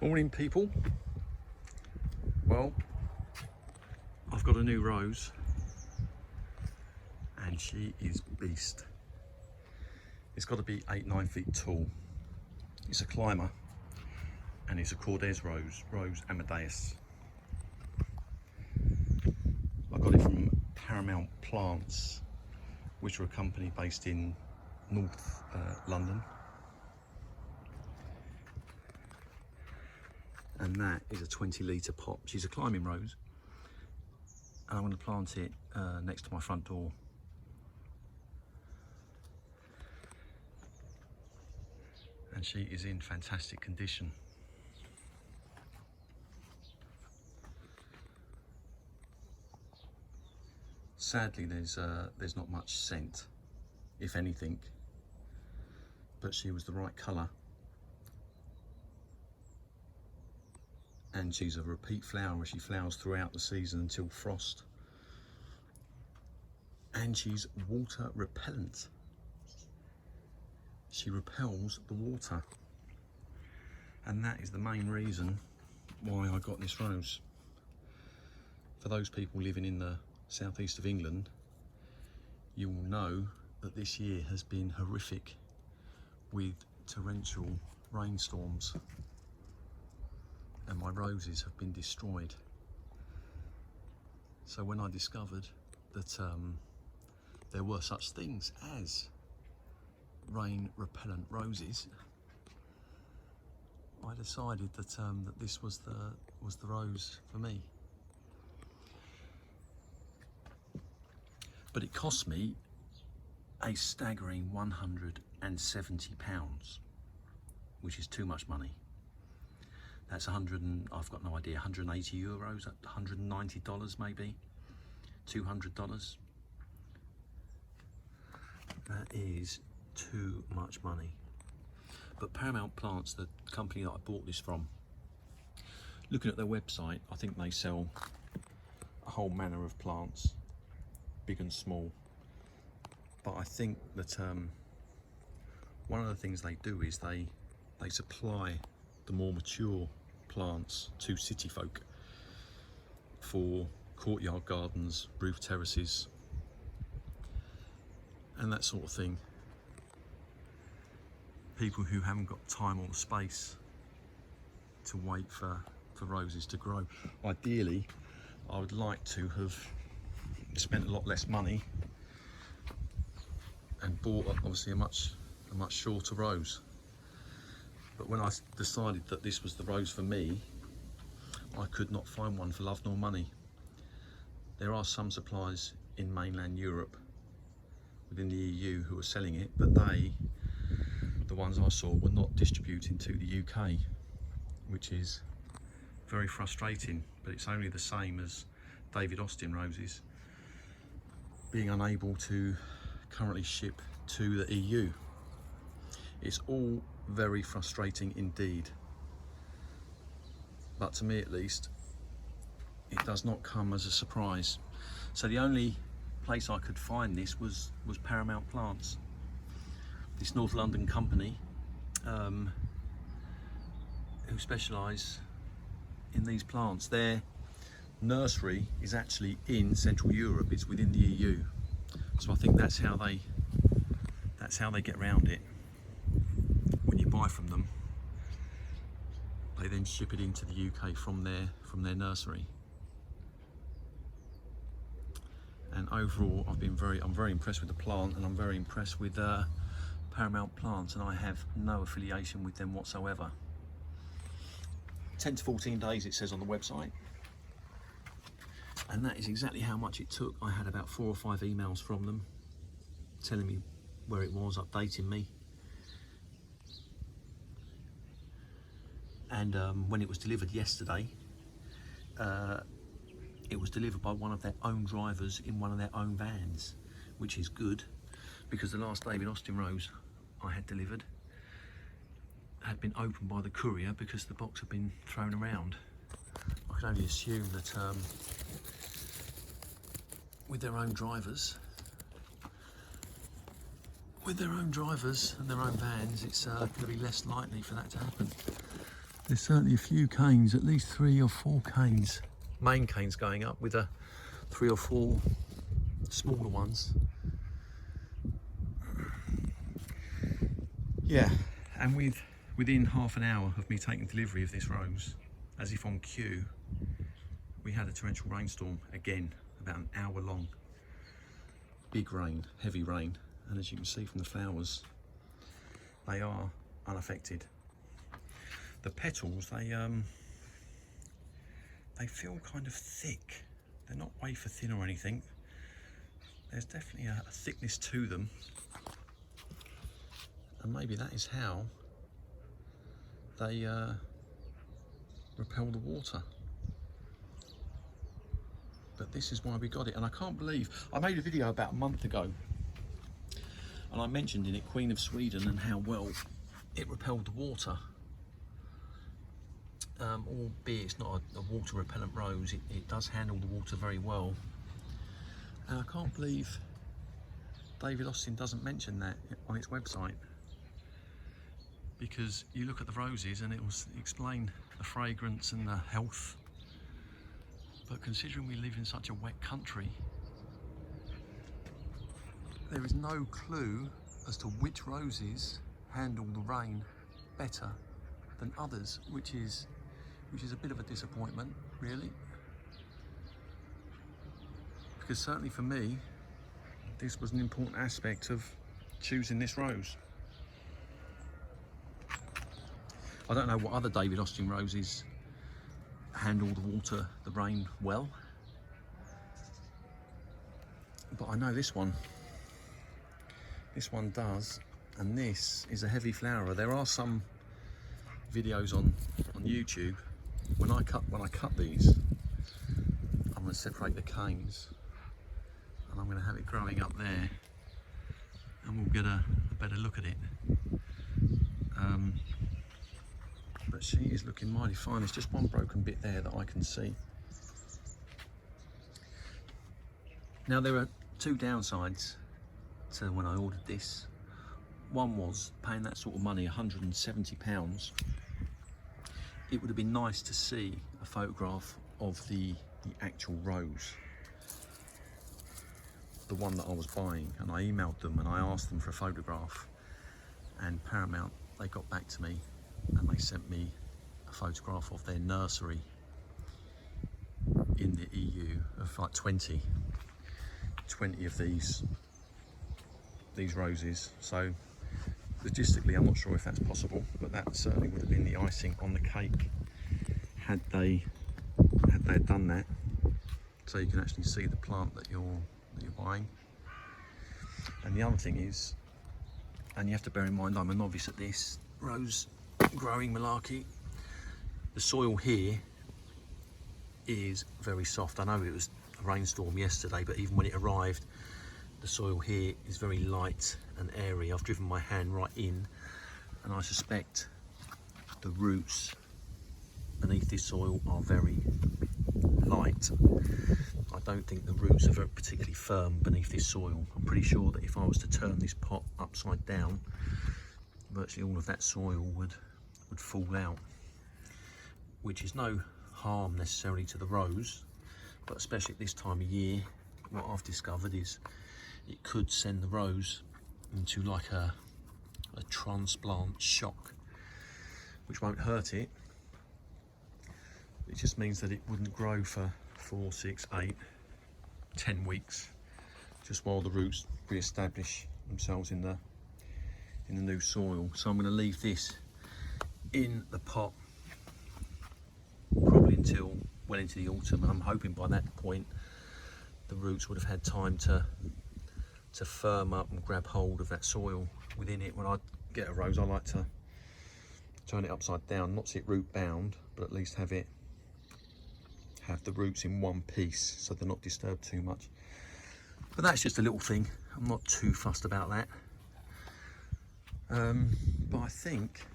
Morning people. Well, I've got a new rose and she is beast. It's got to be 8-9 feet tall. It's a climber and it's a Kordes rose Amadeus. I got it from Paramount Plants, which are a company based in North London. And that is a 20-litre pot. She's a climbing rose. And I'm going to plant it next to my front door. And she is in fantastic condition. Sadly, there's not much scent, if anything, but she was the right colour. And she's a repeat flower. She flowers throughout the season until frost. And she's water repellent. She repels the water. And that is the main reason why I got this rose. For those people living in the southeast of England, you will know that this year has been horrific with torrential rainstorms. And my roses have been destroyed. So when I discovered that there were such things as rain repellent roses, I decided that that this was the rose for me. But it cost me a staggering £170, which is too much money. That's I've got no idea, 180 euros, $190 maybe, $200. That is too much money. But Paramount Plants, the company that I bought this from, looking at their website, I think they sell a whole manner of plants, big and small. But I think that one of the things they do is they supply the more mature plants to city folk for courtyard gardens, roof terraces and that sort of thing. People who haven't got time or the space to wait for roses to grow. Ideally, I would like to have spent a lot less money and bought obviously a much shorter rose. But when I decided that this was the rose for me, I could not find one for love nor money. There are some suppliers in mainland Europe, within the EU, who are selling it, but the ones I saw, were not distributing to the UK, which is very frustrating. But it's only the same as David Austin roses being unable to currently ship to the EU. It's all very frustrating indeed, but to me at least it does not come as a surprise. So the only place I could find this was Paramount Plants, this North London company who specialise in these plants. Their nursery is actually in Central Europe, it's within the EU, so I think that's how they get around it. When you buy from them, they then ship it into the UK from their nursery. And overall, I'm very impressed with the plant, and I'm very impressed with Paramount Plants, and I have no affiliation with them whatsoever. 10 to 14 days it says on the website, and that is exactly how much it took. I had about 4 or 5 emails from them telling me where it was, updating me. And when it was delivered yesterday, it was delivered by one of their own drivers in one of their own vans, which is good, because the last David Austin rose I had delivered had been opened by the courier because the box had been thrown around. I can only assume that with their own drivers and their own vans, it's going to be less likely for that to happen. There's certainly a few canes, at least 3 or 4 canes, main canes going up with 3 or 4 smaller ones. Yeah, and within half an hour of me taking delivery of this rose, as if on cue, we had a torrential rainstorm again, about an hour long. Big rain, heavy rain, and as you can see from the flowers, they are unaffected. The petals, they feel kind of thick. They're not wafer thin or anything. There's definitely a thickness to them, and maybe that is how they repel the water. But this is why we got it, and I can't believe, I made a video about a month ago and I mentioned in it Queen of Sweden and how well it repelled the water. Albeit it's not a water repellent rose, it does handle the water very well. And I can't believe David Austin doesn't mention that on its website, because you look at the roses and it will explain the fragrance and the health. But considering we live in such a wet country, there is no clue as to which roses handle the rain better than others, which is a bit of a disappointment, really. Because certainly for me, this was an important aspect of choosing this rose. I don't know what other David Austin roses handle the water, the rain well, but I know this one does, and this is a heavy flower. There are some videos on YouTube when I cut these, I'm going to separate the canes and I'm going to have it growing up there, and we'll get a better look at it. But she is looking mighty fine. There's just one broken bit there that I can see. Now there are 2 downsides to when I ordered this. One was paying that sort of money, £170. It would have been nice to see a photograph of the actual rose, the one that I was buying, and I emailed them and I asked them for a photograph, and Paramount, they got back to me and they sent me a photograph of their nursery in the EU of like 20 of these roses. So logistically I'm not sure if that's possible, but that certainly would have been the icing on the cake had they done that, so you can actually see the plant that you're buying. And the other thing is, and you have to bear in mind I'm a novice at this rose growing malarkey, the soil here is very soft. I know it was a rainstorm yesterday, but even when it arrived, the soil here is very light and airy. I've driven my hand right in, and I suspect the roots beneath this soil are very light. I don't think the roots are very particularly firm beneath this soil. I'm pretty sure that if I was to turn this pot upside down, virtually all of that soil would fall out, which is no harm necessarily to the rose, but especially at this time of year, what I've discovered is it could send the rose into like a transplant shock, which won't hurt it. It just means that it wouldn't grow for 4, 6, 8, 10 weeks, just while the roots re-establish themselves in the new soil. So I'm going to leave this in the pot probably until well into the autumn, and I'm hoping by that point the roots would have had time to firm up and grab hold of that soil within it. When I get a rose, I like to turn it upside down, not see it root bound, but at least have the roots in one piece so they're not disturbed too much. But that's just a little thing, I'm not too fussed about that. But I think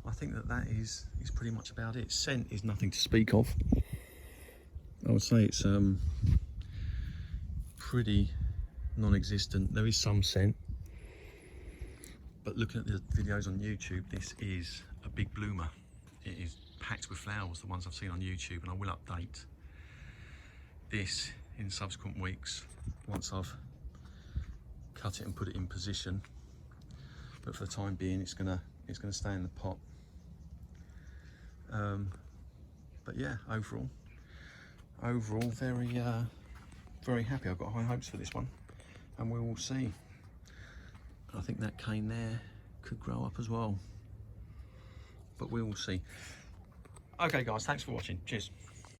that is pretty much about it. Scent is nothing to speak of. I would say it's pretty non-existent. There is some scent, but looking at the videos on YouTube, this is a big bloomer. it is packed with flowers, the ones I've seen on YouTube, and I will update this in subsequent weeks once I've cut it and put it in position. But for the time being, it's gonna stay in the pot. But yeah, overall very happy. I've got high hopes for this one, and we will see. I think that cane there could grow up as well, but we will see. Okay guys, thanks for watching. Cheers.